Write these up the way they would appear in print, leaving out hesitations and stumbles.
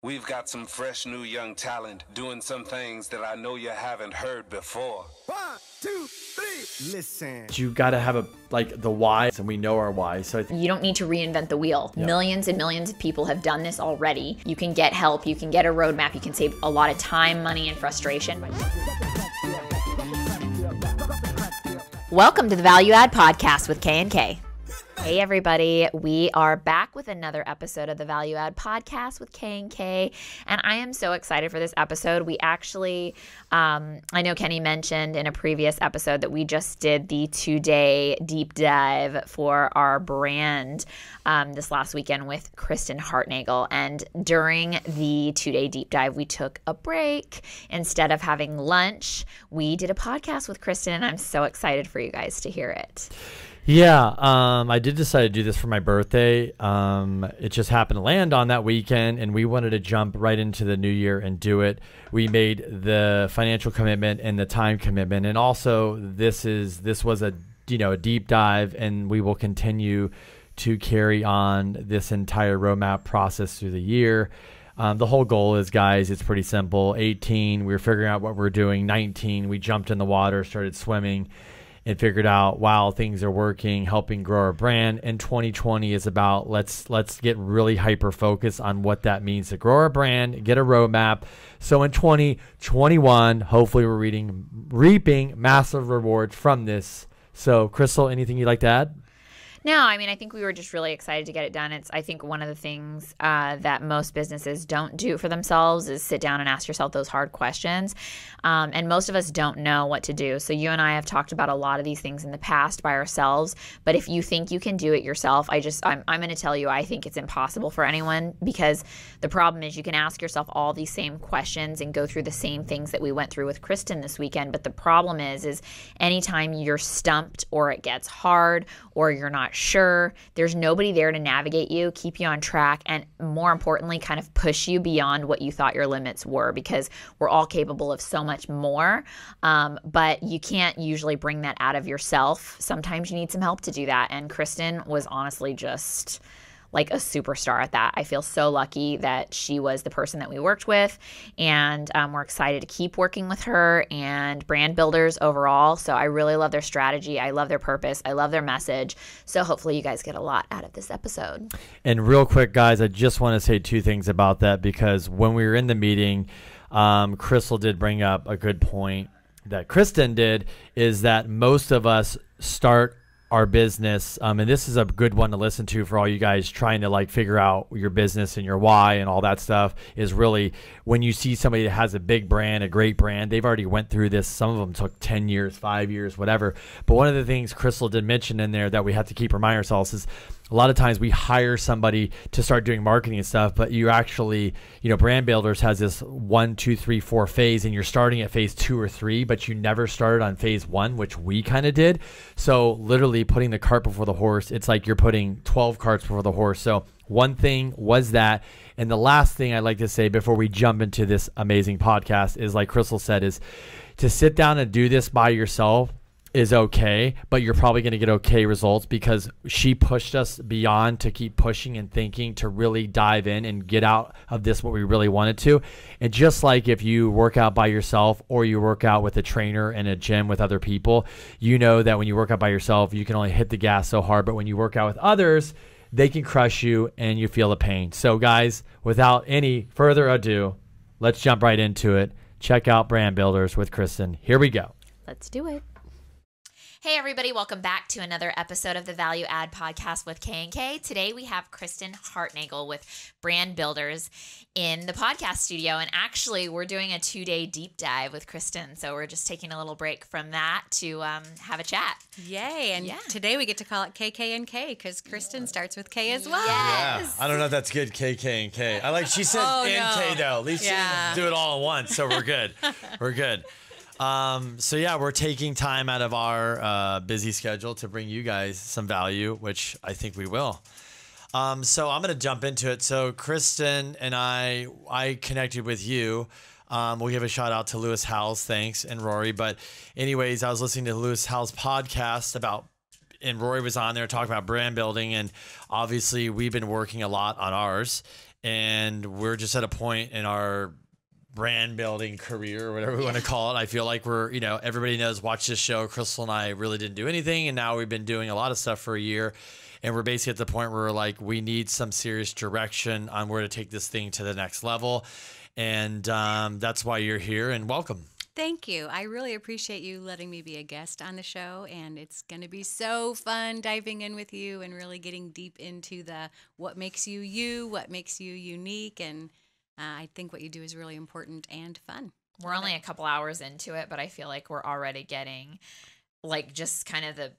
We've got some fresh new young talent doing some things that I know you haven't heard before. 1, 2, 3, listen. You got to have the why, and we know our why. So you don't need to reinvent the wheel. Yep. Millions and millions of people have done this already. You can get help, you can get a roadmap, you can save a lot of time, money, and frustration. Welcome to the Value Add Podcast with K&K. Hey everybody, we are back with another episode of the Value Add Podcast with K&K, and I am so excited for this episode. We actually, I know Kenny mentioned in a previous episode that we just did the 2-day deep dive for our brand this last weekend with Kristen Hartnagel, and during the 2-day deep dive, we took a break. Instead of having lunch, we did a podcast with Kristen, and I'm so excited for you guys to hear it. Yeah, I did decide to do this for my birthday. It just happened to land on that weekend, and we wanted to jump right into the new year and do it. We made the financial commitment and the time commitment, and also this was a deep dive, and we will continue to carry on this entire roadmap process through the year. The whole goal is, guys, it's pretty simple. 18, we were figuring out what we're doing. 19, we jumped in the water, started swimming, and figured out, wow, things are working, helping grow our brand. And 2020 is about let's get really hyper focused on what that means to grow our brand, get a roadmap. So in 2021, hopefully we're reaping massive rewards from this. So Crystal, anything you'd like to add? No, I mean, I think we were just really excited to get it done. I think one of the things that most businesses don't do for themselves is sit down and ask yourself those hard questions. And most of us don't know what to do. So you and I have talked about a lot of these things in the past by ourselves. But if you think you can do it yourself, I'm going to tell you, I think it's impossible for anyone, because the problem is you can ask yourself all these same questions and go through the same things that we went through with Kristen this weekend. But the problem is anytime you're stumped or it gets hard or you're not sure, there's nobody there to navigate you, keep you on track, and more importantly, kind of push you beyond what you thought your limits were, because we're all capable of so much more. But you can't usually bring that out of yourself. Sometimes you need some help to do that. And Kristen was honestly just like a superstar at that. I feel so lucky that she was the person that we worked with, and we're excited to keep working with her and brand builders overall. So I really love their strategy. I love their purpose. I love their message. So hopefully you guys get a lot out of this episode. And real quick, guys, I just want to say two things about that, because when we were in the meeting, Crystal did bring up a good point that Kristen did, is that most of us start our business, and this is a good one to listen to for all you guys trying to figure out your business and your why and all that stuff, is really when you see somebody that has a big brand, a great brand, they've already went through this. Some of them took 10 years, 5 years, whatever. But one of the things Crystal did mention in there that we have to keep reminding ourselves is a lot of times we hire somebody to start doing marketing and stuff, but you actually, Brand Builders has this 1, 2, 3, 4 phase, and you're starting at phase 2 or 3, but you never started on phase 1, which we kind of did. So literally putting the cart before the horse, it's like you're putting 12 carts before the horse. So one thing was that. And the last thing I'd like to say before we jump into this amazing podcast is, like Crystal said, is to sit down and do this by yourself is okay, but you're probably going to get okay results, because she pushed us beyond to keep pushing and thinking to really dive in and get out of this what we really wanted to. And just like if you work out by yourself or you work out with a trainer in a gym with other people, you know that when you work out by yourself, you can only hit the gas so hard, but when you work out with others, they can crush you and you feel the pain. So guys, without any further ado, let's jump right into it. Check out Brand Builders with Kristen. Here we go. Let's do it. Hey everybody, welcome back to another episode of the Value Add Podcast with K&K. Today we have Kristen Hartnagel with Brand Builders in the podcast studio, and actually we're doing a 2-day deep dive with Kristen, so we're just taking a little break from that to have a chat. Yay, and today we get to call it KK&K because Kristen starts with K as well. Yes. Yeah, I don't know if that's good, KK and K. She said K though. At least she didn't do it all at once, so we're good. We're good. So yeah, we're taking time out of our busy schedule to bring you guys some value, which I think we will. So I'm going to jump into it. So Kristen and I connected with you. We'll give a shout out to Lewis Howes, thanks, and Rory. But anyways, I was listening to Lewis Howes' podcast and Rory was on there talking about brand building. And obviously we've been working a lot on ours. and we're just at a point in our brand building career or whatever we want to call it. I feel like we're, everybody knows, watch this show. Crystal and I really didn't do anything. And now we've been doing a lot of stuff for a year. And we're basically at the point where we're like, we need some serious direction on where to take this thing to the next level. And that's why you're here, and welcome. Thank you. I really appreciate you letting me be a guest on the show, and it's going to be so fun diving in with you and really getting deep into what makes you you, what makes you unique, and I think what you do is really important and fun. We're only a couple hours into it, but I feel like we're already getting like just kind of the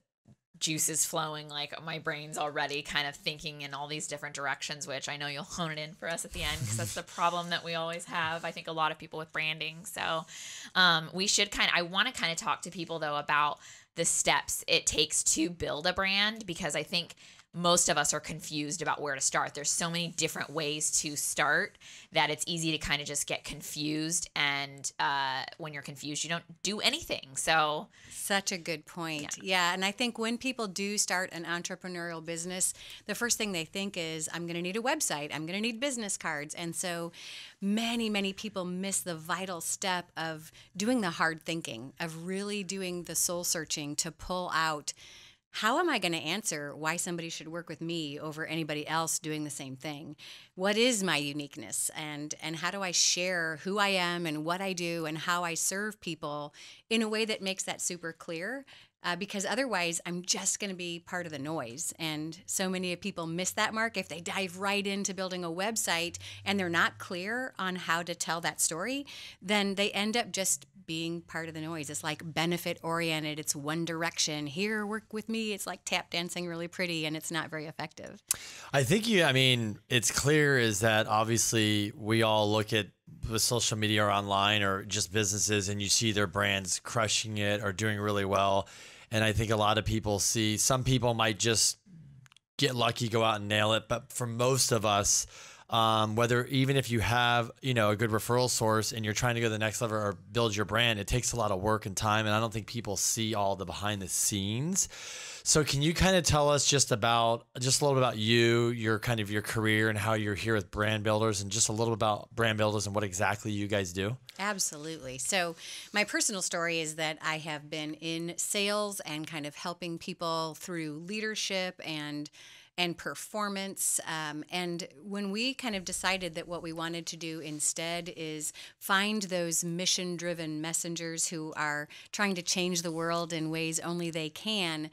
juices flowing. Like my brain's already kind of thinking in all these different directions, which I know you'll hone it in for us at the end, because that's the problem that we always have. I think a lot of people with branding. So I want to kind of talk to people though about the steps it takes to build a brand, because I think most of us are confused about where to start. There's so many different ways to start that it's easy to kind of just get confused. And when you're confused, you don't do anything. So such a good point. Yeah. And I think when people do start an entrepreneurial business, the first thing they think is, I'm going to need a website. I'm going to need business cards. And so many people miss the vital step of doing the hard thinking, of really doing the soul searching to pull out, how am I going to answer why somebody should work with me over anybody else doing the same thing? What is my uniqueness? And how do I share who I am and what I do and how I serve people in a way that makes that super clear? Because otherwise, I'm just going to be part of the noise. And so many people miss that mark. If they dive right into building a website and they're not clear on how to tell that story, then they end up just being part of the noise. It's like benefit oriented. It's one direction. Here, work with me. It's like tap dancing really pretty, and it's not very effective. I think it's clear is that obviously we all look at the social media or online or just businesses, and you see their brands crushing it or doing really well. And I think a lot of people see, some people might just get lucky, go out and nail it. But for most of us, whether even if you have, a good referral source and you're trying to go to the next level or build your brand, it takes a lot of work and time. And I don't think people see all the behind the scenes. So can you kind of tell us just a little bit about your kind of your career and how you're here with brand builders, and just a little bit about brand builders and what exactly you guys do? Absolutely. So my personal story is that I have been in sales and kind of helping people through leadership and performance. And when we kind of decided that what we wanted to do instead is find those mission-driven messengers who are trying to change the world in ways only they can,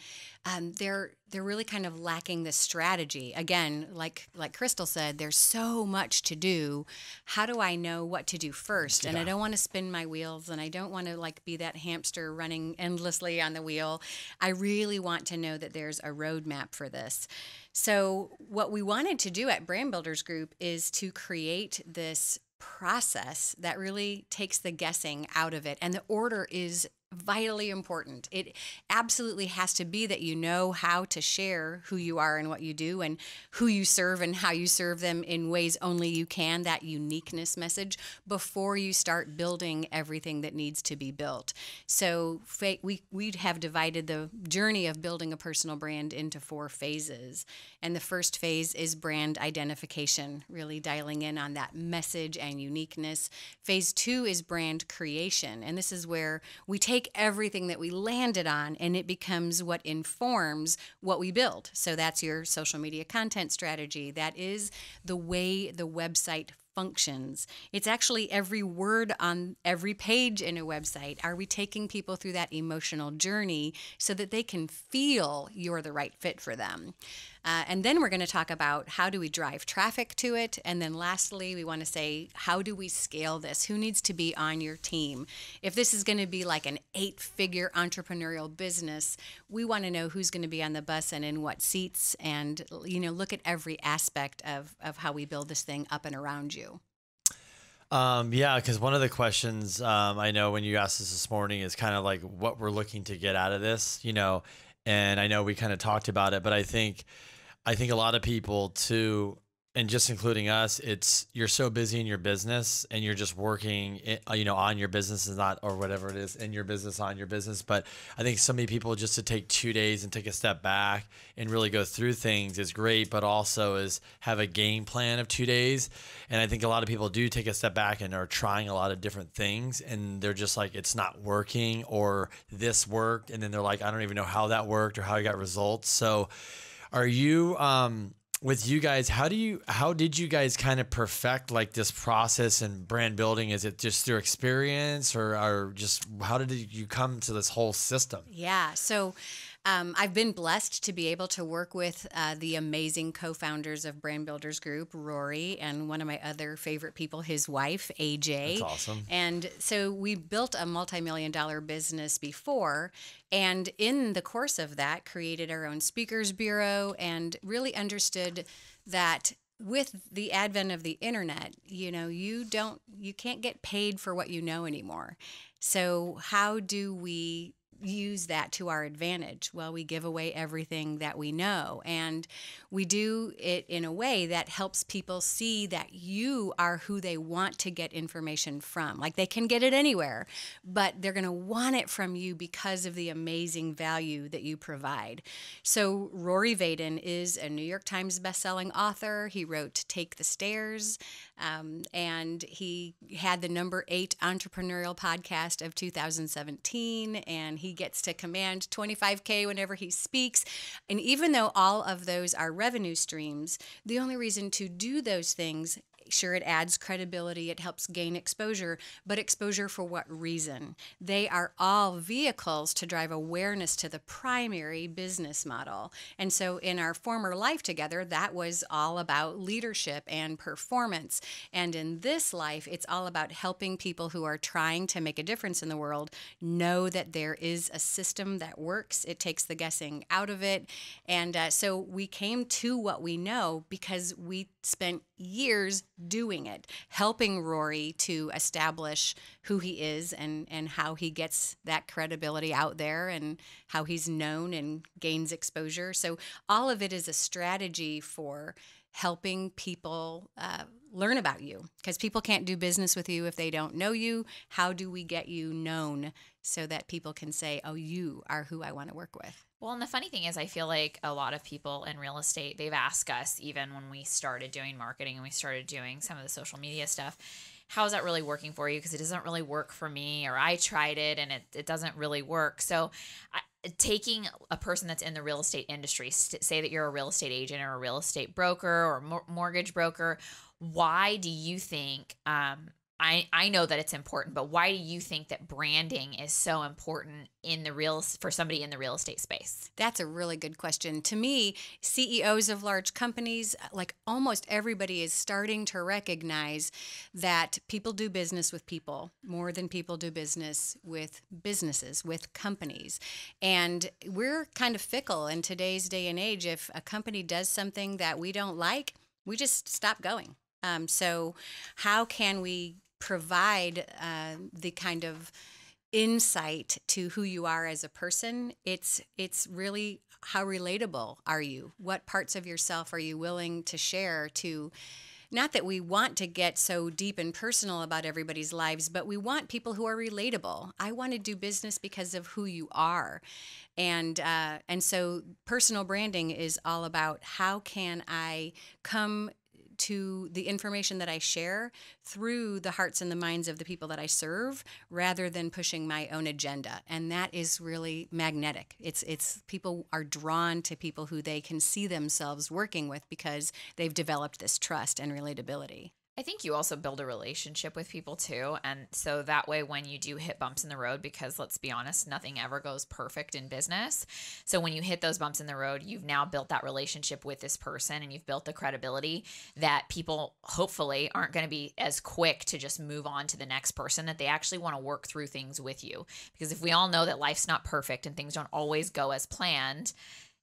they're really kind of lacking the strategy. Again, like Crystal said, there's so much to do. How do I know what to do first? And I don't want to spin my wheels, and I don't want to be that hamster running endlessly on the wheel. I really want to know that there's a roadmap for this. So what we wanted to do at Brand Builders Group is to create this process that really takes the guessing out of it. And the order is vitally important. It absolutely has to be that you know how to share who you are and what you do, and who you serve and how you serve them in ways only you can, that uniqueness message, before you start building everything that needs to be built. So we have divided the journey of building a personal brand into 4 phases. And the first phase is brand identification, really dialing in on that message and uniqueness. Phase 2 is brand creation. And this is where we take everything that we landed on and it becomes what informs what we build. So that's your social media content strategy. That is the way the website functions. It's actually every word on every page in a website. Are we taking people through that emotional journey so that they can feel you're the right fit for them? And then we're going to talk about how do we drive traffic to it. And then lastly, we want to say, how do we scale this? Who needs to be on your team? If this is going to be like an 8-figure entrepreneurial business, we want to know who's going to be on the bus and in what seats, and look at every aspect of how we build this thing up and around you. Yeah, because one of the questions I know when you asked us this morning is kind of like what we're looking to get out of this, and I know we kind of talked about it, but I think a lot of people too, and just including us, it's you're so busy in your business and you're just working, on your business is not, or whatever it is, in your business, on your business. But I think so many people just to take 2 days and take a step back and really go through things is great, but also is have a game plan of 2 days. And I think a lot of people do take a step back and are trying a lot of different things, and they're just like, it's not working, or this worked. And then they're like, I don't even know how that worked or how I got results. So are you, with you guys, how did you guys kind of perfect like this process and brand building? Is it just through experience, or just how did you come to this whole system? Yeah. So I've been blessed to be able to work with the amazing co-founders of Brand Builders Group, Rory, and one of my other favorite people, his wife, AJ. That's awesome. And so we built a multi-million-dollar business before, and in the course of that, created our own speakers bureau and really understood that with the advent of the internet, you can't get paid for what you know anymore. So how do we use that to our advantage? Well, we give away everything that we know, and we do it in a way that helps people see that you are who they want to get information from. Like, they can get it anywhere, but they're going to want it from you because of the amazing value that you provide. So Rory Vaden is a New York Times bestselling author. He wrote Take the Stairs, and he had the number 8 entrepreneurial podcast of 2017, and he gets to command $25K whenever he speaks. And even though all of those are revenue streams, the only reason to do those things, sure, it adds credibility, it helps gain exposure, but exposure for what reason? They are all vehicles to drive awareness to the primary business model. And so in our former life together, that was all about leadership and performance. And in this life, it's all about helping people who are trying to make a difference in the world know that there is a system that works. It takes the guessing out of it. And so we came to what we know because we spent years doing it, helping Rory to establish who he is and how he gets that credibility out there and how he's known and gains exposure. So all of it is a strategy for helping people learn about you, because people can't do business with you if they don't know you. How do we get you known so that people can say, oh, you are who I want to work with? Well, and the funny thing is, I feel like a lot of people in real estate, they've asked us, even when we started doing marketing and we started doing some of the social media stuff, how is that really working for you? Because it doesn't really work for me, or I tried it and it doesn't really work. So taking a person that's in the real estate industry, say that you're a real estate agent or a real estate broker or mortgage broker, why do you think, I know that it's important, but why do you think that branding is so important for somebody in the real estate space? That's a really good question. To me, CEOs of large companies, like almost everybody, is starting to recognize that people do business with people more than people do business with businesses, with companies. And we're kind of fickle in today's day and age. If a company does something that we don't like, we just stop going. So how can we provide the kind of insight to who you are as a person? It's really, how relatable are you? What parts of yourself are you willing to share to, not that we want to get so deep and personal about everybody's lives, but we want people who are relatable. I want to do business because of who you are. And so personal branding is all about, how can I come to the information that I share through the hearts and the minds of the people that I serve, rather than pushing my own agenda. And that is really magnetic. It's people are drawn to people who they can see themselves working with because they've developed this trust and relatability. I think you also build a relationship with people too. And so that way, when you do hit bumps in the road, because let's be honest, nothing ever goes perfect in business. So when you hit those bumps in the road, you've now built that relationship with this person, and you've built the credibility that people hopefully aren't going to be as quick to just move on to the next person, that they actually want to work through things with you. Because if we all know that life's not perfect and things don't always go as planned,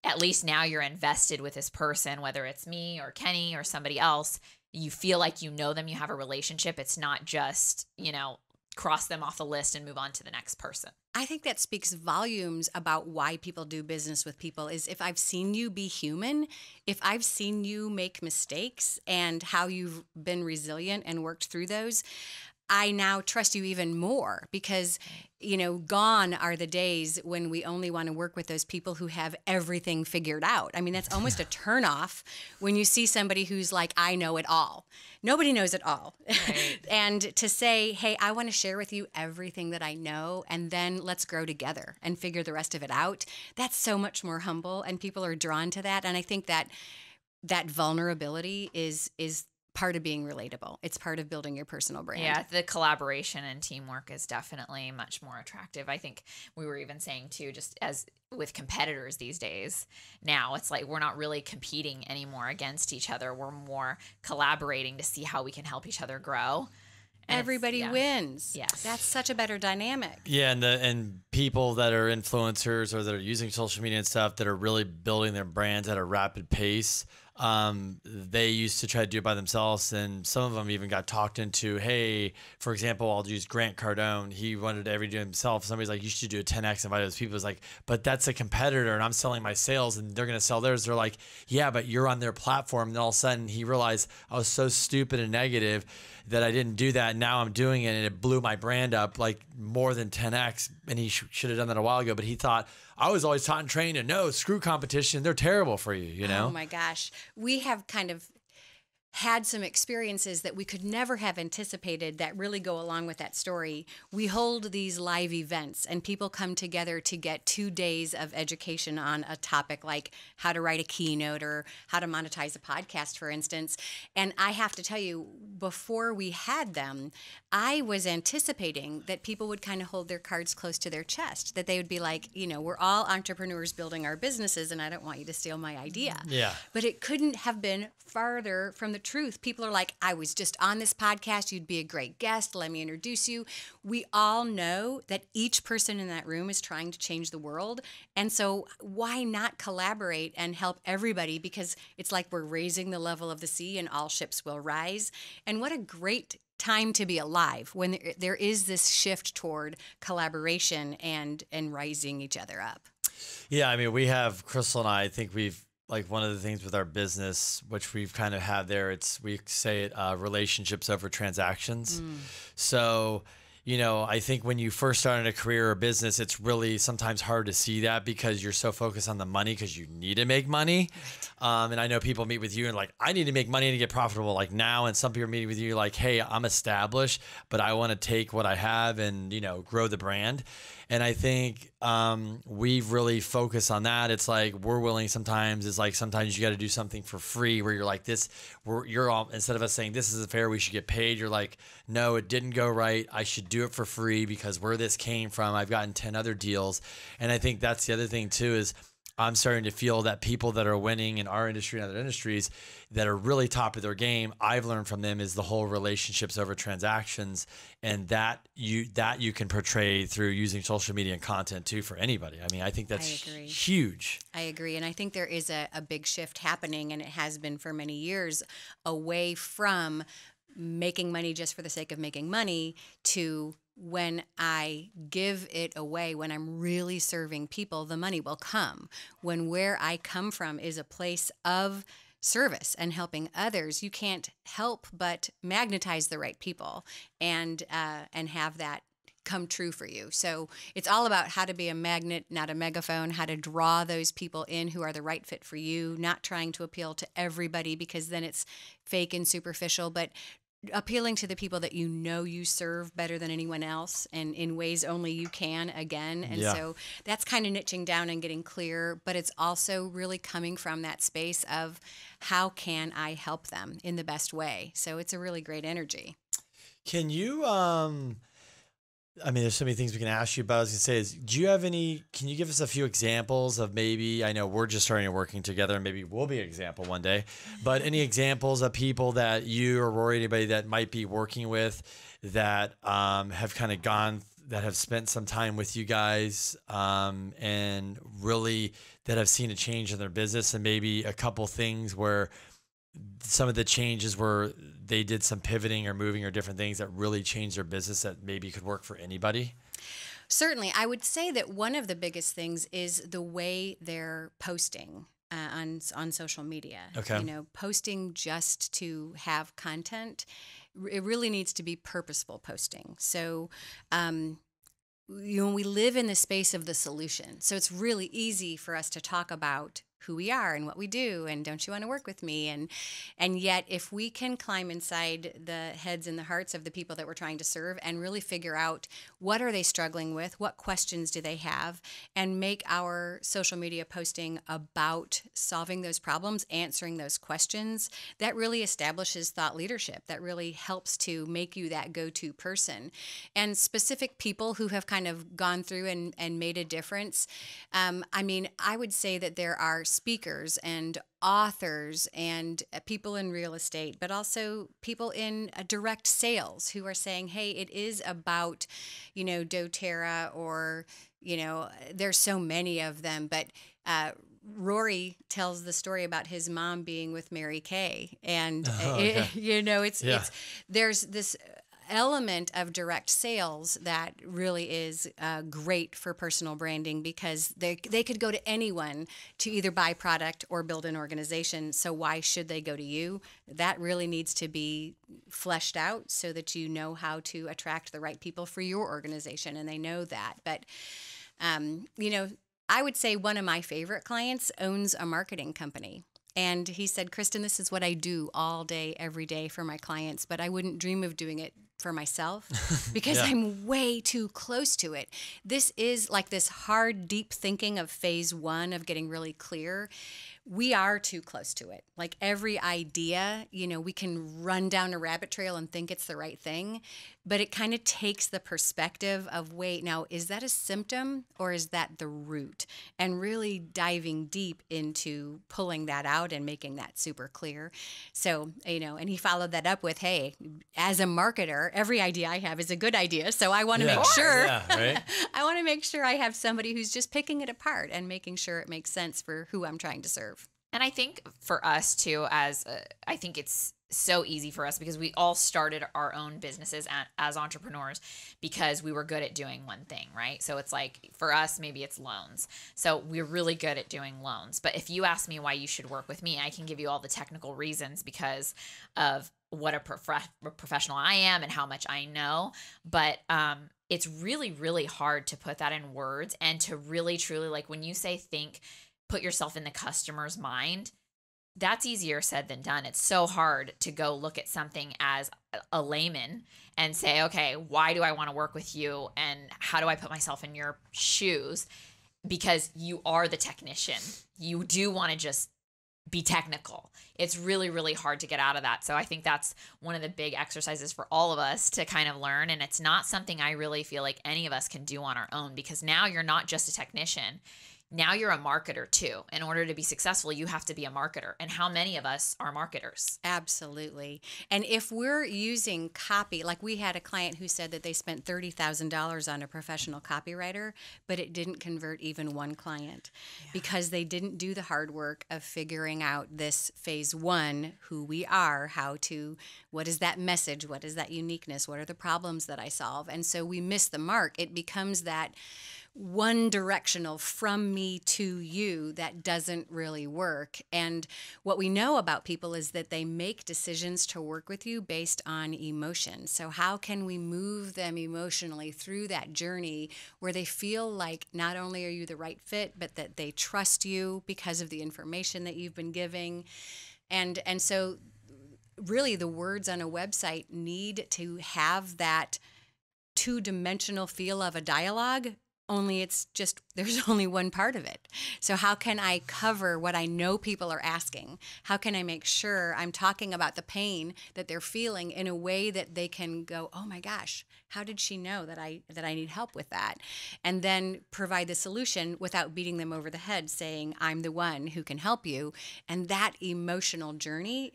at least now you're invested with this person, whether it's me or Kenny or somebody else. You feel like you know them, you have a relationship. It's not just, cross them off the list and move on to the next person. I think that speaks volumes about why people do business with people is if I've seen you be human, if I've seen you make mistakes and how you've been resilient and worked through those, I now trust you even more because, gone are the days when we only want to work with those people who have everything figured out. I mean, that's almost a turnoff when you see somebody who's like, I know it all. Nobody knows it all. Right. And to say, hey, I want to share with you everything that I know, and then let's grow together and figure the rest of it out. That's so much more humble, and people are drawn to that. And I think that vulnerability is part of being relatable. It's part of building your personal brand. Yeah, the collaboration and teamwork is definitely much more attractive. I think we were even saying too, just as with competitors these days, now it's like we're not really competing anymore against each other. We're more collaborating to see how we can help each other grow. And everybody wins. Yes. That's such a better dynamic. Yeah, and people that are influencers or that are using social media and stuff that are really building their brands at a rapid pace, they used to try to do it by themselves, and some of them even got talked into, hey, for example, I'll use Grant Cardone. He wanted to do it himself. Somebody's like, you should do a 10X, invite those people. It's like, but that's a competitor and I'm selling my sales and they're going to sell theirs. They're like, yeah, but you're on their platform. And all of a sudden he realized I was so stupid and negative that I didn't do that. Now I'm doing it and it blew my brand up like more than 10X. And he should have done that a while ago, but he thought, I was always taught and trained to no, screw competition. They're terrible for you, you know? Oh my gosh. We have kind of had some experiences that we could never have anticipated that really go along with that story. We hold these live events and people come together to get 2 days of education on a topic like how to write a keynote or how to monetize a podcast, for instance. And I have to tell you, before we had them, I was anticipating that people would kind of hold their cards close to their chest, that they would be like, we're all entrepreneurs building our businesses and I don't want you to steal my idea. Yeah. But it couldn't have been farther from the truth. People are like, I was just on this podcast. You'd be a great guest. Let me introduce you. We all know that each person in that room is trying to change the world. And so why not collaborate and help everybody? Because it's like we're raising the level of the sea and all ships will rise. And what a great time to be alive when there is this shift toward collaboration and rising each other up. Yeah, I mean, we have, Crystal and I think we've, like one of the things with our business, which we've kind of had there, we say it, relationships over transactions. So, I think when you first start in a career or business, it's really sometimes hard to see that because you're so focused on the money because you need to make money. Right. And I know people meet with you and like, I need to make money to get profitable like now. And some people are meeting with you like, hey, I'm established, but I want to take what I have and, grow the brand. And I think we've really focused on that. It's like we're willing sometimes. It's like sometimes you got to do something for free where you're like this. You're all, instead of us saying this isn't fair, we should get paid. You're like, no, it didn't go right. I should do it for free because where this came from, I've gotten 10 other deals. And I think that's the other thing too is I'm starting to feel that people that are winning in our industry and other industries that are really top of their game, I've learned from them is the whole relationships over transactions, and that you can portray through using social media and content too for anybody. I mean, I think that's huge. I agree. And I think there is a big shift happening, and it has been for many years, away from making money just for the sake of making money to when I give it away, when I'm really serving people, the money will come. When where I come from is a place of service and helping others, you can't help but magnetize the right people and have that come true for you. So it's all about how to be a magnet, not a megaphone, how to draw those people in who are the right fit for you, not trying to appeal to everybody because then it's fake and superficial, but appealing to the people that you serve better than anyone else and in ways only you can again. And so that's kind of niching down and getting clear, but it's also really coming from that space of how can I help them in the best way? So it's a really great energy. Can you, I mean, there's so many things we can ask you about. I was going to say can you give us a few examples of maybe, I know we're just starting to working together and maybe we'll be an example one day, but any examples of people that you or Rory, anybody that might be working with that have kind of that have spent some time with you guys and really that have seen a change in their business and maybe a couple things where some of the changes were they did some pivoting or moving or different things that really changed their business that maybe could work for anybody? Certainly. I would say that one of the biggest things is the way they're posting on social media. Okay. Posting just to have content, it really needs to be purposeful posting. So, we live in the space of the solution. So it's really easy for us to talk about who we are and what we do and don't you want to work with me, and yet if we can climb inside the heads and the hearts of the people that we're trying to serve and really figure out what are they struggling with, what questions do they have, and make our social media posting about solving those problems, answering those questions, that really establishes thought leadership. That really helps to make you that go-to person. And specific people who have kind of gone through and made a difference. I would say that there are speakers and authors and people in real estate, but also people in direct sales who are saying, hey, it is about, doTERRA, or, there's so many of them, but Rory tells the story about his mom being with Mary Kay, and there's this element of direct sales that really is great for personal branding, because they could go to anyone to either buy product or build an organization. So why should they go to you? That really needs to be fleshed out so that you know how to attract the right people for your organization, and they know that. But I would say one of my favorite clients owns a marketing company. And he said, Kristen, this is what I do all day, every day for my clients, but I wouldn't dream of doing it for myself because I'm way too close to it. This is like this hard, deep thinking of phase one of getting really clear. We are too close to it. Like every idea, we can run down a rabbit trail and think it's the right thing, but it kind of takes the perspective of, wait, now, is that a symptom or is that the root? And really diving deep into pulling that out and making that super clear. So, and he followed that up with, hey, as a marketer, every idea I have is a good idea. So I want to make sure, I want to make sure I have somebody who's just picking it apart and making sure it makes sense for who I'm trying to serve. And I think for us too, I think it's so easy for us because we all started our own businesses as entrepreneurs because we were good at doing one thing, right? So it's like for us, maybe it's loans. So we're really good at doing loans. But if you ask me why you should work with me, I can give you all the technical reasons because of what a professional I am and how much I know. But it's really, really hard to put that in words and to really, truly, like when you say put yourself in the customer's mind, that's easier said than done. It's so hard to go look at something as a layman and say, okay, why do I want to work with you? And how do I put myself in your shoes? Because you are the technician. You do want to just be technical. It's really, really hard to get out of that. So I think that's one of the big exercises for all of us to kind of learn. And it's not something I really feel like any of us can do on our own, because now you're not just a technician. Now you're a marketer too. In order to be successful, you have to be a marketer. And how many of us are marketers? Absolutely. And if we're using copy, like we had a client who said that they spent $30,000 on a professional copywriter, but it didn't convert even one client because they didn't do the hard work of figuring out this phase one, who we are, what is that message? What is that uniqueness? What are the problems that I solve? And so we miss the mark. It becomes that one directional from me to you that doesn't really work. And what we know about people is that they make decisions to work with you based on emotion. So how can we move them emotionally through that journey where they feel like not only are you the right fit, but that they trust you because of the information that you've been giving. And so really the words on a website need to have that two-dimensional feel of a dialogue. Only it's just, there's only one part of it. So how can I cover what I know people are asking? How can I make sure I'm talking about the pain that they're feeling in a way that they can go, oh my gosh, how did she know that I need help with that? And then provide the solution without beating them over the head, saying, I'm the one who can help you. And that emotional journey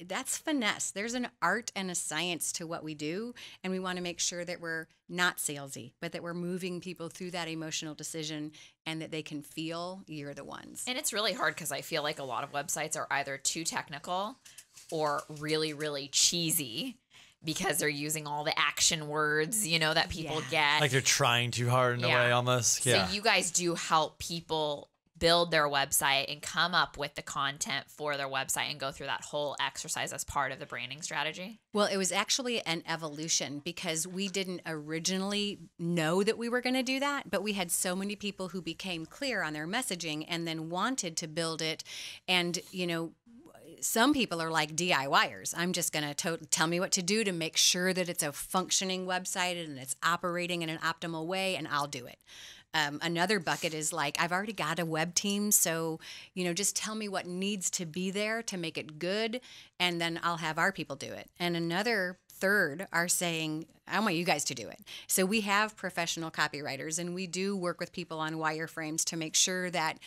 that's finesse. There's an art and a science to what we do, and we want to make sure that we're not salesy, but that we're moving people through that emotional decision and that they can feel you're the ones. And it's really hard because I feel like a lot of websites are either too technical or really, really cheesy because they're using all the action words, that people get. Like they're trying too hard in a way almost. Yeah. So you guys do help people build their website and come up with the content for their website and go through that whole exercise as part of the branding strategy? Well, it was actually an evolution because we didn't originally know that we were going to do that, but we had so many people who became clear on their messaging and then wanted to build it. And, some people are like DIYers. I'm just going to tell me what to do to make sure that it's a functioning website and it's operating in an optimal way, and I'll do it. Another bucket is like, I've already got a web team, so, just tell me what needs to be there to make it good, and then I'll have our people do it. And another third are saying, I want you guys to do it. So we have professional copywriters, and we do work with people on wireframes to make sure that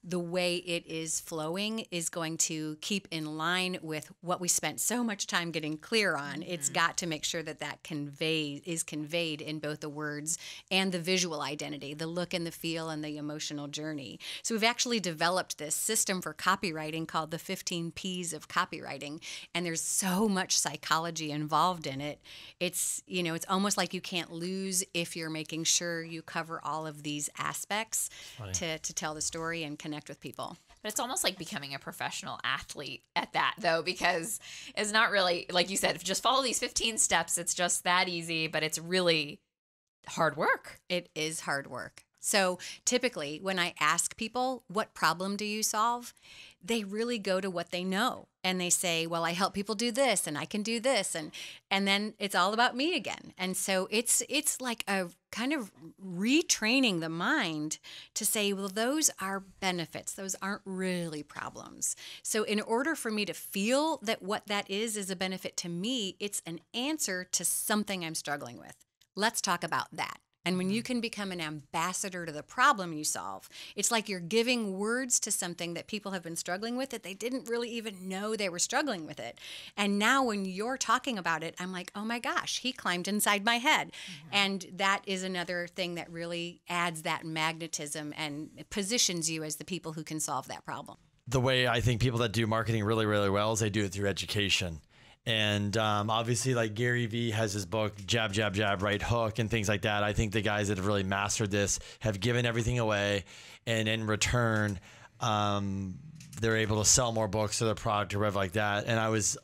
the way it is flowing is going to keep in line with what we spent so much time getting clear on. Mm-hmm. It's got to make sure that is conveyed in both the words and the visual identity, the look and the feel and the emotional journey. So we've actually developed this system for copywriting called the 15 P's of copywriting, and there's so much psychology involved in it. It's almost like you can't lose if you're making sure you cover all of these aspects to tell the story and connect with people. But it's almost like becoming a professional athlete at that, though, because it's not really, like you said, just follow these 15 steps. It's just that easy, but it's really hard work. It is hard work. So typically when I ask people, what problem do you solve? They really go to what they know. And they say, well, I help people do this and I can do this. And then it's all about me again. And so it's like a kind of retraining the mind to say, well, those are benefits. Those aren't really problems. So in order for me to feel that what that is a benefit to me, it's an answer to something I'm struggling with. Let's talk about that. And when you can become an ambassador to the problem you solve, it's like you're giving words to something that people have been struggling with that they didn't really even know they were struggling with it. And now when you're talking about it, I'm like, oh my gosh, he climbed inside my head. Mm-hmm. And that is another thing that really adds that magnetism and positions you as the people who can solve that problem. The way I think people that do marketing really, really well is they do it through education. And obviously, like Gary Vee has his book, Jab, Jab, Jab, Right Hook, and things like that. I think the guys that have really mastered this have given everything away. And in return, they're able to sell more books or their product or whatever like that. And I was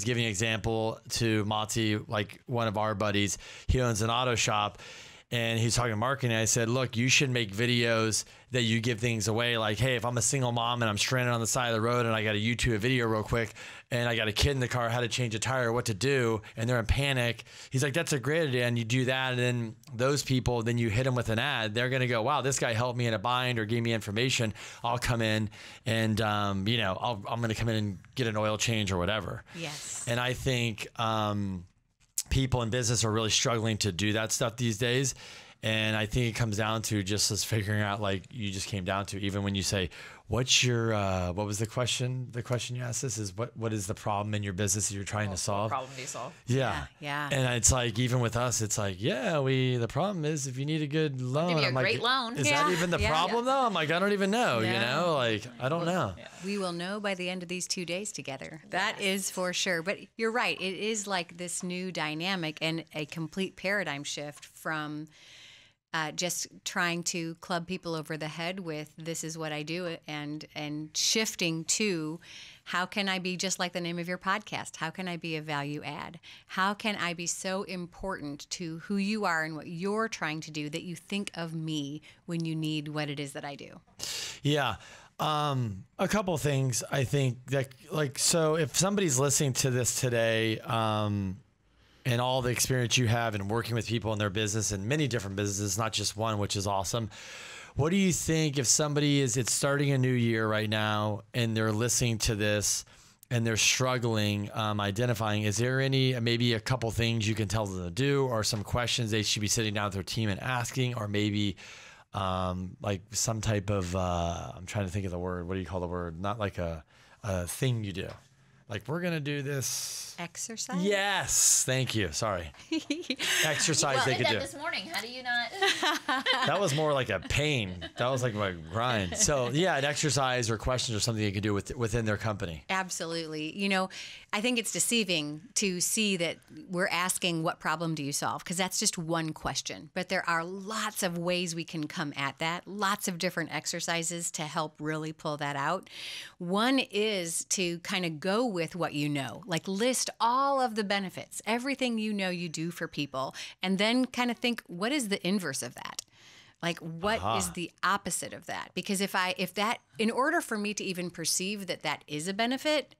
giving an example to Mati, like one of our buddies. He owns an auto shop. And he's talking marketing. I said, look, you should make videos that you give things away. Like, hey, if I'm a single mom and I'm stranded on the side of the road and I got to YouTube a video real quick and I got a kid in the car, how to change a tire, what to do, and they're in panic. He's like, that's a great idea. And you do that. And then those people, then you hit them with an ad. They're going to go, wow, this guy helped me in a bind or gave me information. I'll come in and, I'm going to come in and get an oil change or whatever. Yes. And I think, people in business are really struggling to do that stuff these days. And I think it comes down to just us figuring out, like you just came down to, even when you say, what's your, what was the question? The question you asked us is what is the problem in your business that you're trying to solve? What problem do you solve? Yeah. And it's like, even with us, it's like, the problem is if you need a good loan. Maybe a I'm great like, loan. Is that even the problem though? I'm like, I don't even know, I don't know. Yeah. We will know by the end of these 2 days together. That is for sure. But you're right. It is like this new dynamic and a complete paradigm shift from just trying to club people over the head with this is what I do and shifting to how can I be just like the name of your podcast? How can I be a value add? How can I be so important to who you are and what you're trying to do that you think of me when you need what it is that I do? Yeah. A couple of things I think that so if somebody's listening to this today, and all the experience you have in working with people in their business and many different businesses, not just one, which is awesome. What do you think if somebody it's starting a new year right now and they're listening to this and they're struggling, identifying, is there maybe a couple things you can tell them to do or some questions they should be sitting down with their team and asking, or maybe like some type of, I'm trying to think of the word. What do you call the word? Not like a thing you do. Like, we're going to do this. Exercise? Yes. Thank you. Sorry. Exercise they could do. This morning. How do you not? That was more like a pain. That was like my grind. So, yeah, an exercise or questions or something they could do within their company. Absolutely. I think it's deceiving to see that we're asking, what problem do you solve? Because that's just one question. But there are lots of ways we can come at that, lots of different exercises to help really pull that out. One is to kind of go with what you know, like list all of the benefits, everything you know you do for people, and then kind of think, what is the inverse of that? Like, what is the opposite of that? Because if that, in order for me to even perceive that that is a benefit,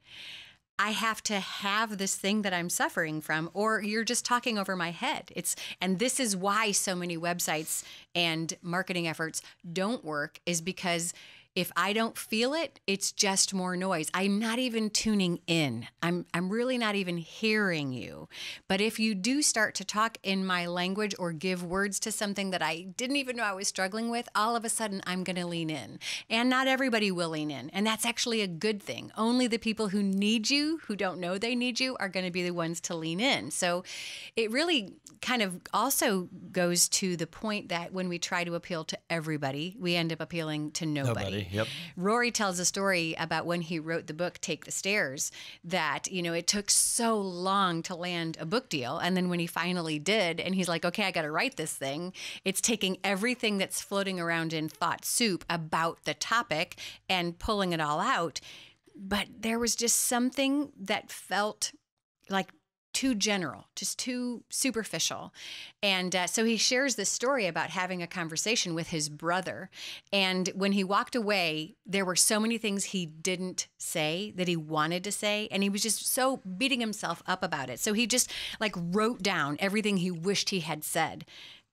I have to have this thing that I'm suffering from, or you're just talking over my head. And this is why so many websites and marketing efforts don't work, is because if I don't feel it, it's just more noise. I'm not even tuning in. I'm really not even hearing you. But if you do start to talk in my language or give words to something that I didn't even know I was struggling with, all of a sudden I'm going to lean in. And not everybody will lean in. And that's actually a good thing. Only the people who need you, who don't know they need you, are going to be the ones to lean in. So it really kind of also goes to the point that when we try to appeal to everybody, we end up appealing to nobody. Yep. Rory tells a story about when he wrote the book, Take the Stairs, that, it took so long to land a book deal. And then when he finally did, and he's like, okay, I got to write this thing. It's taking everything that's floating around in thought soup about the topic and pulling it all out. But there was just something that felt like too general, just too superficial. And so he shares this story about having a conversation with his brother. And when he walked away, there were so many things he didn't say that he wanted to say. And he was just so beating himself up about it. So he just like wrote down everything he wished he had said.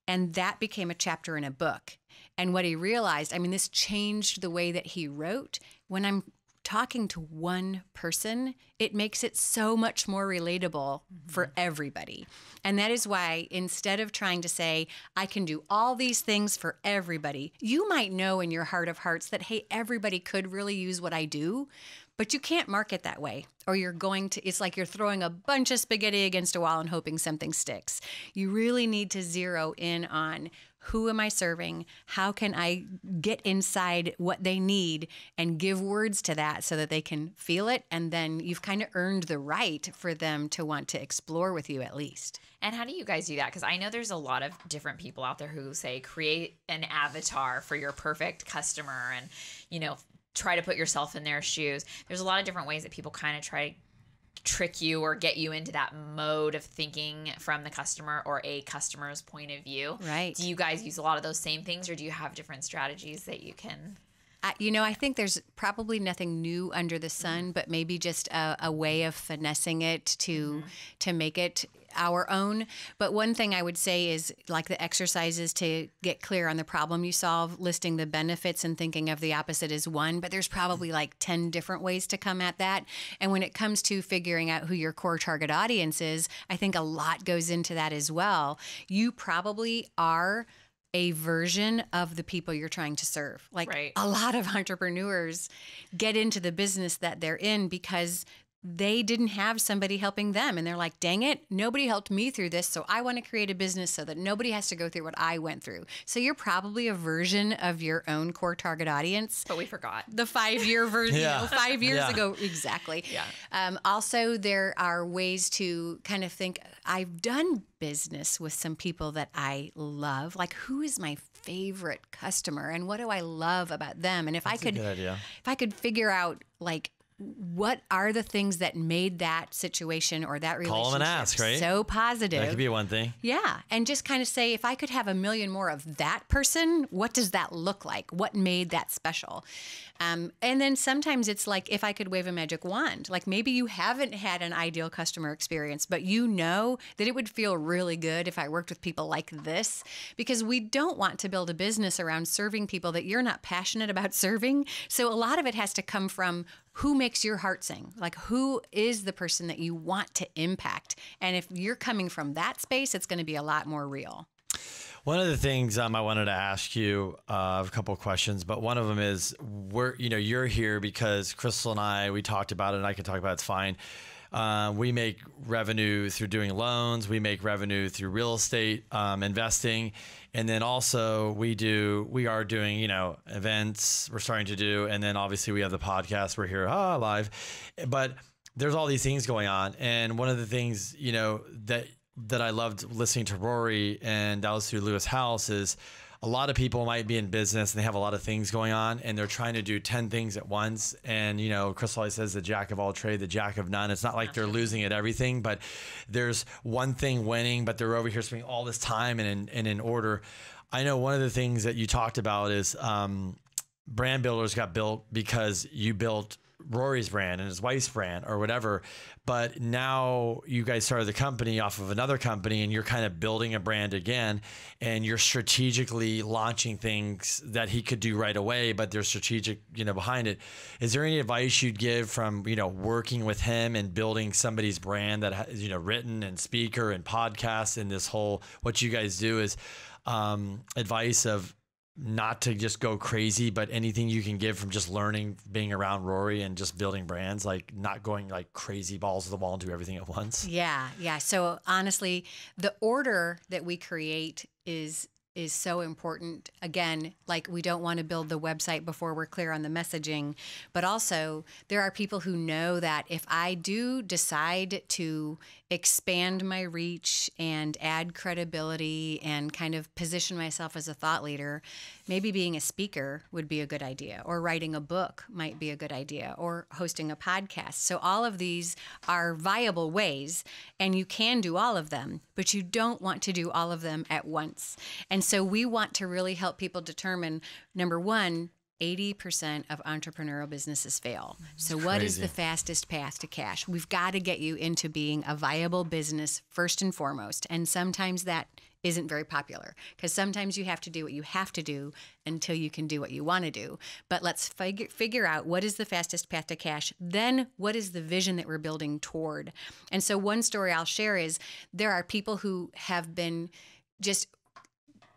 And that became a chapter in a book. And what he realized, this changed the way that he wrote. When I'm talking to one person, it makes it so much more relatable for everybody. And that is why, instead of trying to say, I can do all these things for everybody, you might know in your heart of hearts that, hey, everybody could really use what I do, but you can't market that way, or it's like you're throwing a bunch of spaghetti against a wall and hoping something sticks. You really need to zero in on, who am I serving? How can I get inside what they need and give words to that so that they can feel it? And then you've kind of earned the right for them to want to explore with you at least. And how do you guys do that? Because I know there's a lot of different people out there who say, create an avatar for your perfect customer and, try to put yourself in their shoes. There's a lot of different ways that people kind of try to trick you or get you into that mode of thinking from the customer or a customer's point of view. Right. Do you guys use a lot of those same things, or do you have different strategies that you can? I think there's probably nothing new under the sun, but maybe just a way of finessing it to make it our own. But one thing I would say is, like, the exercises to get clear on the problem you solve, listing the benefits and thinking of the opposite as one, but there's probably like 10 different ways to come at that. And when it comes to figuring out who your core target audience is, I think a lot goes into that as well. You probably are a version of the people you're trying to serve. Like, right. A lot of entrepreneurs get into the business that they're in because they didn't have somebody helping them. And they're like, dang it, nobody helped me through this. So I want to create a business so that nobody has to go through what I went through. So you're probably a version of your own core target audience. But we forgot. The 5-year version, 5 years ago. Exactly. Yeah. Also, there are ways to kind of think, I've done business with some people that I love. Like, who is my favorite customer and what do I love about them? And if That's I could, a good idea. if I could figure out, like, what are the things that made that situation or that relationship Call them and ask, right? so positive? That could be one thing. Yeah. And just kind of say, if I could have 1 million more of that person, what does that look like? What made that special? And then sometimes it's like, if I could wave a magic wand, like maybe you haven't had an ideal customer experience, but you know that it would feel really good if I worked with people like this, because we don't want to build a business around serving people that you're not passionate about serving. So a lot of it has to come from, who makes your heart sing? Like, who is the person that you want to impact? And if you're coming from that space, it's going to be a lot more real. One of the things I wanted to ask you, a couple of questions, but one of them is, you're here because Crystal and I, we talked about it, and I can talk about it, it's fine. We make revenue through doing loans. We make revenue through real estate investing. And then also we are doing, events we're starting to do. And then obviously we have the podcast. We're here live. But there's all these things going on. And one of the things, you know, that I loved listening to Rory, and that was through Lewis House, is a lot of people might be in business and they have a lot of things going on and they're trying to do 10 things at once. And, you know, Chris always says the jack of all trade, the jack of none. It's not like they're losing at everything, but there's one thing winning, but they're over here spending all this time and in order. I know one of the things that you talked about is brand builders got built because you built Rory's brand and his wife's brand or whatever. But now you guys started the company off of another company and you're kind of building a brand again, and you're strategically launching things that he could do right away, but there's strategic, you know, behind it. Is there any advice you'd give from, you know, working with him and building somebody's brand that has, you know, written and speaker and podcast and this whole, what you guys do is advice of not to just go crazy, but anything you can give from just learning, being around Rory and just building brands, like not going like crazy balls to the wall and do everything at once? Yeah. So honestly, the order that we create is so important. Again, like we don't want to build the website before we're clear on the messaging, but also there are people who know that if I do decide to expand my reach and add credibility and kind of position myself as a thought leader, maybe being a speaker would be a good idea, or writing a book might be a good idea, or hosting a podcast. So all of these are viable ways, and you can do all of them, but you don't want to do all of them at once. And so we want to really help people determine, number one, 80% of entrepreneurial businesses fail. So what is the fastest path to cash? We've got to get you into being a viable business first and foremost. And sometimes that isn't very popular, because sometimes you have to do what you have to do until you can do what you want to do. But let's figure out what is the fastest path to cash. Then what is the vision that we're building toward? And so one story I'll share is there are people who have been just,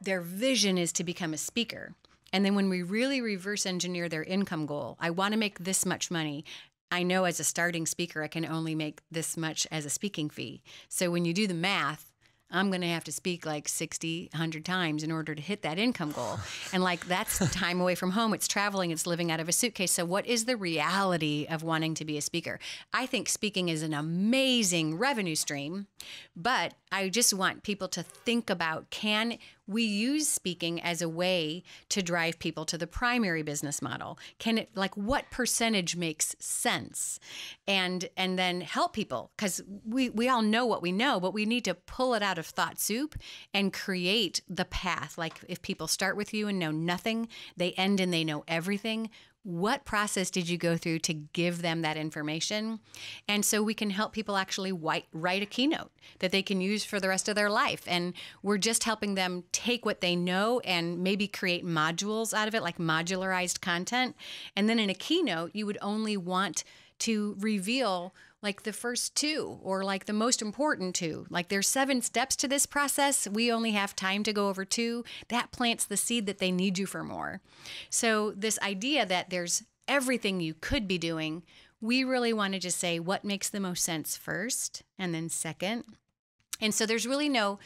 their vision is to become a speaker. And then when we really reverse engineer their income goal, I want to make this much money. I know as a starting speaker, I can only make this much as a speaking fee. So when you do the math, I'm going to have to speak like 60, 100 times in order to hit that income goal. And like that's time away from home. It's traveling. It's living out of a suitcase. So what is the reality of wanting to be a speaker? I think speaking is an amazing revenue stream, but I just want people to think about, can we use speaking as a way to drive people to the primary business model? Can it, like, what percentage makes sense? And then help people, because we all know what we know, but we need to pull it out of thought soup and create the path. Like if people start with you and know nothing, they end and they know everything. What process did you go through to give them that information? And so we can help people actually write a keynote that they can use for the rest of their life. And we're just helping them take what they know and maybe create modules out of it, like modularized content. And then in a keynote, you would only want to reveal like the first two, or like the most important two. Like there's 7 steps to this process. We only have time to go over 2. That plants the seed that they need you for more. So this idea that there's everything you could be doing, we really want to just say what makes the most sense first and then second. And so there's really no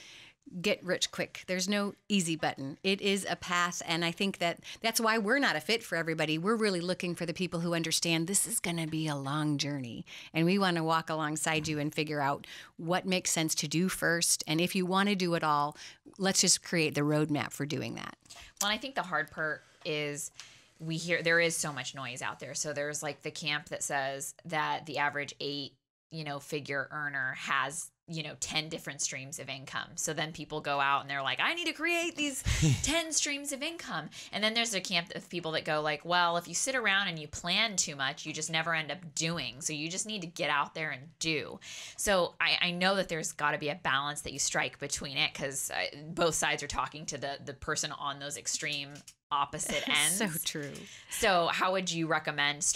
get rich quick. There's no easy button. It is a path. And I think that that's why we're not a fit for everybody. We're really looking for the people who understand this is going to be a long journey. And we want to walk alongside you and figure out what makes sense to do first. And if you want to do it all, let's just create the roadmap for doing that. Well, I think the hard part is we hear there is so much noise out there. So there's like the camp that says that the average 8-figure earner has 10 different streams of income. So then people go out and they're like, I need to create these 10 streams of income. And then there's a camp of people that go like, well, if you sit around and you plan too much, you just never end up doing. So you just need to get out there and do. So I know that there's got to be a balance that you strike between it, because both sides are talking to the person on those extreme opposite ends. So true. So how would you recommend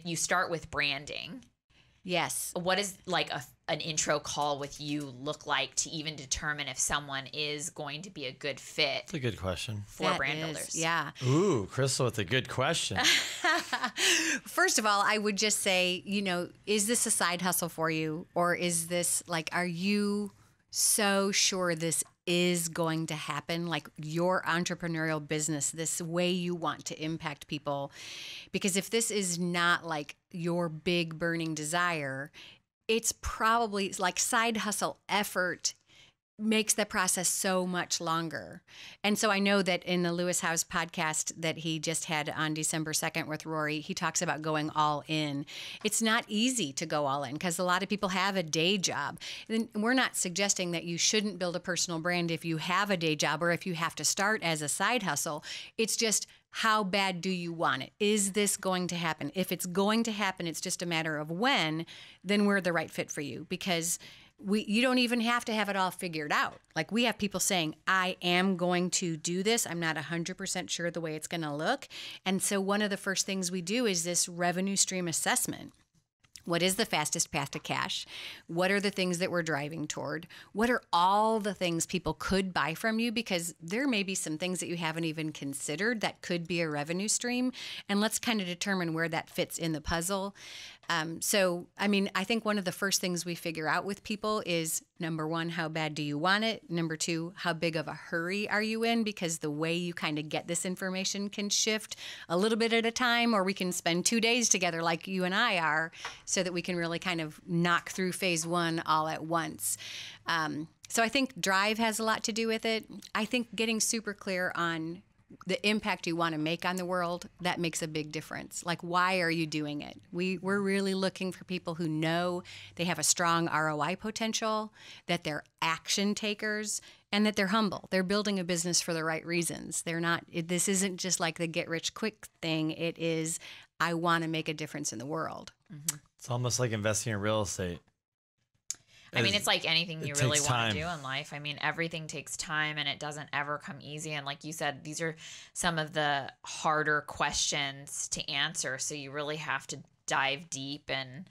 you start with branding. Yes. What is like an intro call with you look like to even determine if someone is going to be a good fit? That's a good question. For brand builders. Yeah. Ooh, Crystal with a good question. First of all, I would just say, is this a side hustle for you? Or is this like, are you so sure this is going to happen, like your entrepreneurial business, this way you want to impact people. Because if this is not like your big burning desire, it's probably like side hustle effort makes the process so much longer. And so I know that in the Lewis House podcast that he just had on December 2nd with Rory, he talks about going all in. It's not easy to go all in because a lot of people have a day job. And we're not suggesting that you shouldn't build a personal brand if you have a day job or if you have to start as a side hustle. It's just, how bad do you want it? Is this going to happen? If it's going to happen, it's just a matter of when, then we're the right fit for you, because you don't even have to have it all figured out. Like, we have people saying, I am going to do this. I'm not 100% sure the way it's going to look. And so one of the first things we do is this revenue stream assessment. What is the fastest path to cash? What are the things that we're driving toward? What are all the things people could buy from you? Because there may be some things that you haven't even considered that could be a revenue stream. And let's kind of determine where that fits in the puzzle. I think one of the first things we figure out with people is, number one, how bad do you want it? Number two, how big of a hurry are you in? Because the way you kind of get this information can shift a little bit at a time, or we can spend 2 days together like you and I are, so that we can really kind of knock through phase one all at once. So I think drive has a lot to do with it. I think getting super clear on the impact you want to make on the world, that makes a big difference. Like, why are you doing it? We're really looking for people who know they have a strong ROI potential, that they're action takers, and that they're humble. They're building a business for the right reasons. This isn't just like the get rich quick thing. It is, I want to make a difference in the world. Mm-hmm. It's almost like investing in real estate. I mean, it's like anything you really want to do in life. I mean, everything takes time and it doesn't ever come easy. And like you said, these are some of the harder questions to answer. So you really have to dive deep and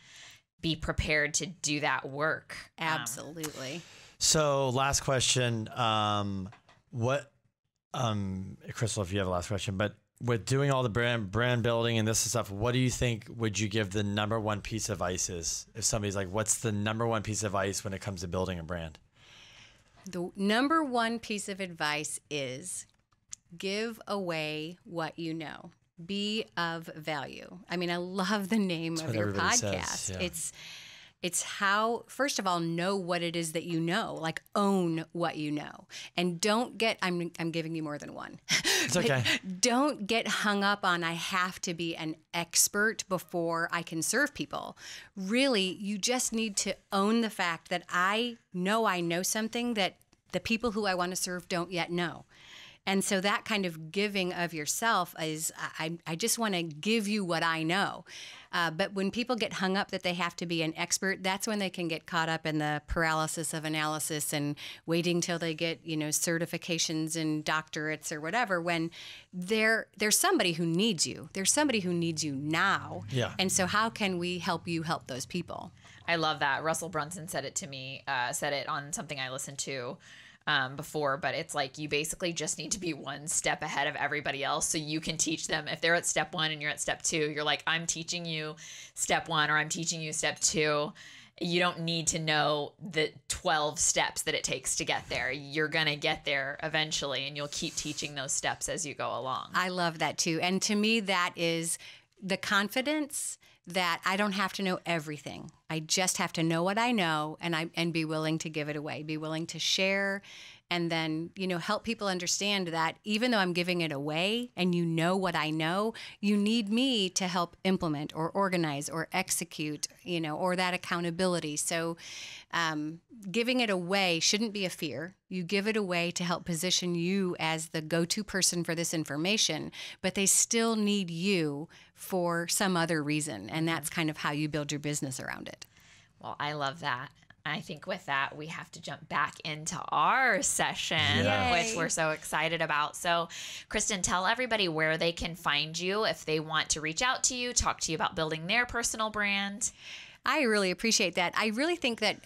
be prepared to do that work. Absolutely. So last question, Crystal, if you have a last question, but with doing all the brand building and this stuff, what do you think would you give the number one piece of advice is? If somebody's like, what's the number one piece of advice when it comes to building a brand? The number one piece of advice is give away what you know. Be of value. I mean, I love the name of your podcast. Says, yeah. It's how, first of all, know what it is that you know, like own what you know. And don't get, I'm giving you more than one. It's okay. Don't get hung up on, I have to be an expert before I can serve people. Really, you just need to own the fact that I know something that the people who I want to serve don't yet know. And so that kind of giving of yourself is, I just want to give you what I know. But when people get hung up that they have to be an expert, that's when they can get caught up in the paralysis of analysis and waiting till they get, certifications and doctorates or whatever, when there's somebody who needs you. There's somebody who needs you now. Yeah. And so how can we help you help those people? I love that. Russell Brunson said it to me, said it on something I listened to before, but it's like you basically just need to be one step ahead of everybody else so you can teach them. If they're at step 1 and you're at step 2, you're like, I'm teaching you step 1 or I'm teaching you step 2. You don't need to know the 12 steps that it takes to get there. You're going to get there eventually, and you'll keep teaching those steps as you go along. I love that too. And to me, that is the confidence that I don't have to know everything. I just have to know what I know and be willing to give it away, be willing to share, and then, help people understand that even though I'm giving it away and you know what I know, you need me to help implement or organize or execute, or that accountability. So giving it away shouldn't be a fear. You give it away to help position you as the go-to person for this information, but they still need you for some other reason. And that's kind of how you build your business around it. Well, I love that. I think with that, we have to jump back into our session, which we're so excited about. So, Kristen, tell everybody where they can find you if they want to reach out to you, talk to you about building their personal brand. I really appreciate that. I really think that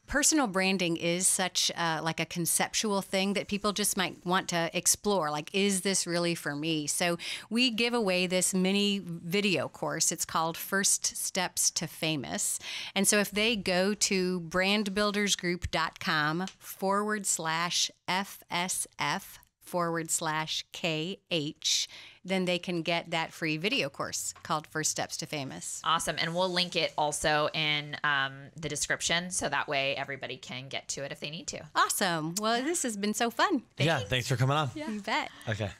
personal branding is such like a conceptual thing that people just might want to explore. Like, is this really for me? So we give away this mini video course. It's called First Steps to Famous. And so if they go to brandbuildersgroup.com/FSF/KH, then they can get that free video course called First Steps to Famous. Awesome. And we'll link it also in the description, so that way everybody can get to it if they need to. Awesome. Well, this has been so fun. Thanks for coming on. You bet. Okay.